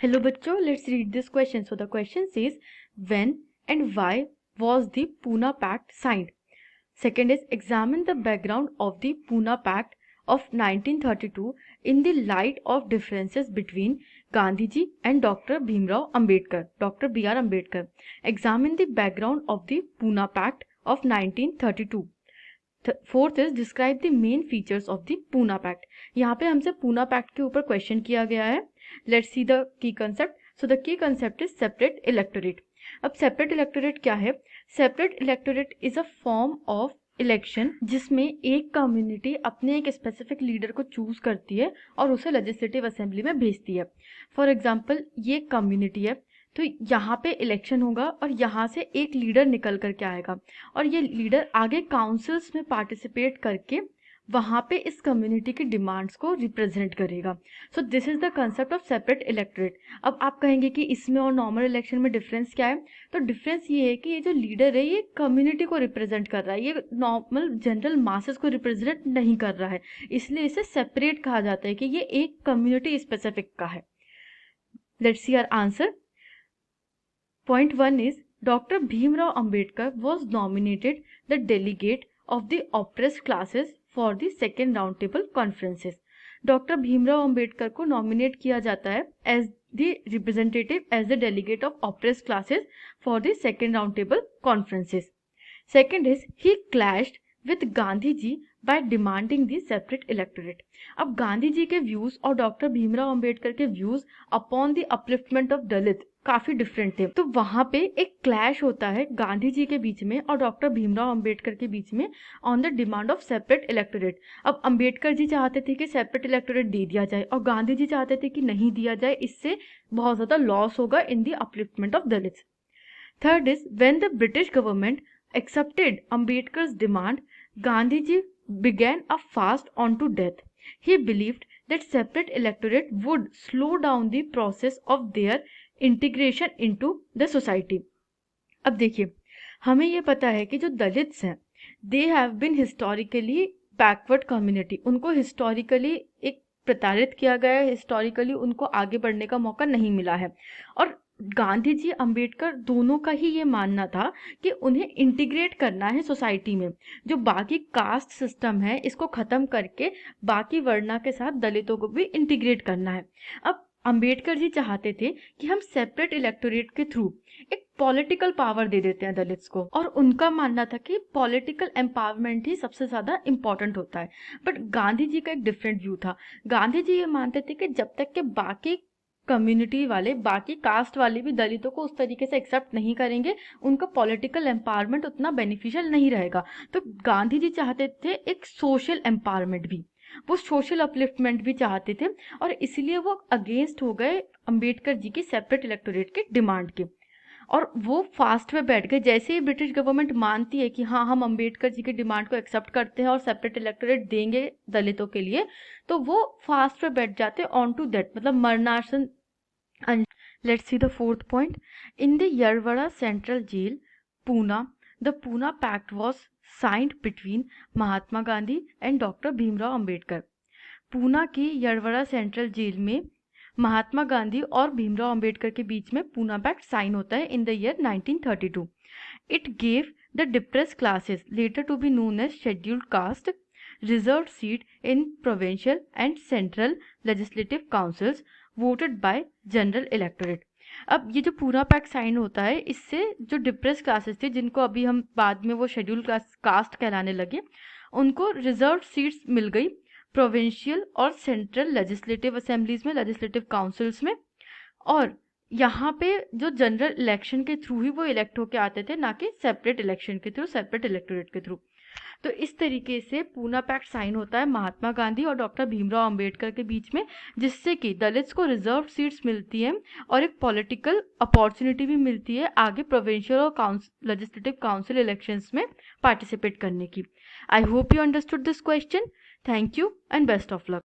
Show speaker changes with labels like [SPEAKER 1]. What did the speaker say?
[SPEAKER 1] Hello बच्चों, let's read this question. So the question says, when and why was the Pune Pact signed? Second is, examine the background of the Pune Pact of 1932 in the light of differences between Gandhiji and Dr. Bhimrao Ambedkar. Dr. B.R. Ambedkar. Examine the background of the Pune Pact of 1932. Fourth is describe the main features of the Poona pact. यहाँ पे हमसे Poona pact के ऊपर question किया गया है. Let's see the key concept. So the key concept is separate electorate. अब separate electorate क्या है? Separate electorate is a form of election जिसमें एक कम्युनिटी अपने एक स्पेसिफिक लीडर को चूज करती है और उसे लेजिस्लेटिव असेंबली में भेजती है. फॉर एग्जाम्पल, ये कम्युनिटी है तो यहाँ पे इलेक्शन होगा और यहाँ से एक लीडर निकल करके आएगा और ये लीडर आगे काउंसिल्स में पार्टिसिपेट करके वहाँ पे इस कम्युनिटी की डिमांड्स को रिप्रेजेंट करेगा. So this is the concept of separate electorate. अब आप कहेंगे कि इसमें और नॉर्मल इलेक्शन में डिफरेंस क्या है? तो डिफरेंस ये है कि ये जो लीडर है ये कम्युनिटी को रिप्रेजेंट कर रहा है, ये नॉर्मल जनरल मासेस को रिप्रेजेंट नहीं कर रहा है, इसलिए इसे सेपरेट कहा जाता है कि ये एक कम्युनिटी स्पेसिफिक का है. Let's see our answer. Point 1 is, Dr. Bhimrao Ambedkar was nominated the delegate of the oppressed classes for the second roundtable conferences. Doctor Bhimrao Ambedkar को नॉमिनेट किया जाता है as the representative as the delegate of oppressed classes for the second round table conferences. Second is, he clashed with Gandhi ji by demanding the separate electorate. अब गांधी जी के views और doctor Bhimrao Ambedkar के views upon the upliftment of Dalit काफी different थे. तो वहां पे एक क्लैश होता है गांधी जी के बीच में और डॉक्टर भीमराव अंबेडकर के बीच में on the demand of separate electorate. अब अंबेडकर जी चाहते थे कि सेपरेट इलेक्टोरेट दे दिया जाए और गांधी जी चाहते थे कि नहीं दिया जाए, इससे बहुत ज्यादा लॉस होगा in the upliftment of Dalit. Third is, when the British government accepted Ambedkar's demand, Gandhiji began a fast on to death. He believed that separate electorate would slow down the process of their integration into the society. अब देखिए, हमें ये पता है कि जो दलित्स हैं they have been historically backward community. उनको हिस्टोरिकली एक प्रताड़ित किया गया है, हिस्टोरिकली उनको आगे बढ़ने का मौका नहीं मिला है. और गांधी जी अंबेडकर दोनों का ही ये मानना था कि उन्हें इंटीग्रेट करना है सोसाइटी में. जो बाकी कास्ट सिस्टम है इसको ख़त्म करके बाकी वर्णा के साथ दलितों को भी इंटीग्रेट करना है. अब अंबेडकर जी चाहते थे कि हम सेपरेट इलेक्टोरेट के थ्रू एक पॉलिटिकल पावर दे देते हैं दलित्स को, और उनका मानना था कि पॉलिटिकल एम्पावरमेंट ही सबसे ज़्यादा इम्पॉर्टेंट होता है. बट गांधी जी का एक डिफरेंट व्यू था. गांधी जी ये मानते थे कि जब तक के बाकी कम्युनिटी वाले, बाकी कास्ट वाले भी दलितों को उस तरीके से एक्सेप्ट नहीं करेंगे, उनका पॉलिटिकल एम्पावरमेंट उतना बेनिफिशियल नहीं रहेगा. तो गांधी जी चाहते थे एक सोशल एम्पावरमेंट भी, वो सोशल अपलिफ्टमेंट भी चाहते थे, और इसलिए वो अगेंस्ट हो गए अंबेडकर जी की सेपरेट इलेक्टोरेट की डिमांड के, और वो फास्ट में बैठ गए. जैसे ही ब्रिटिश गवर्नमेंट मानती है कि हाँ हम अंबेडकर जी की डिमांड को एक्सेप्ट करते हैं और सेपरेट इलेक्टोरेट देंगे दलितों के लिए, तो वो फास्ट में बैठ जाते ऑन टू दैट, मतलब मरणासन. Let's see the fourth point. In the Yarwada Central Jail, Pune, the Pune Pact was signed between Mahatma Gandhi and Dr. Bhimrao Ambedkar. Poona की यरवड़ा सेंट्रल जेल में महात्मा गांधी और भीमराव अंबेडकर के बीच में पूना पैक्ट साइन होता है in the year 1932. It gave the depressed classes, later to be known as scheduled caste, reserved seat in provincial and central legislative councils voted by general electorate. अब ये जो पूरा पैक्ट साइन होता है, इससे जो डिप्रेस क्लासेस थे, जिनको अभी हम बाद में वो शेड्यूल कास्ट कहलाने लगे, उनको रिजर्व सीट्स मिल गई प्रोविंशियल और सेंट्रल लेजिस्लेटिव असेंबलीज में, लेजिस्लेटिव काउंसिल्स में, और यहाँ पे जो जनरल इलेक्शन के थ्रू ही वो इलेक्ट होके आते थे, ना कि सेपरेट इलेक्शन के थ्रू, सेपरेट इलेक्टोरेट के थ्रू. तो इस तरीके से पूना पैक्ट साइन होता है महात्मा गांधी और डॉक्टर भीमराव अंबेडकर के बीच में, जिससे कि दलित्स को रिजर्व सीट्स मिलती हैं और एक पॉलिटिकल अपॉर्चुनिटी भी मिलती है आगे प्रोविंशियल और लेजिस्लेटिव काउंसिल इलेक्शंस में पार्टिसिपेट करने की. I hope you understood this question. Thank you and best of luck.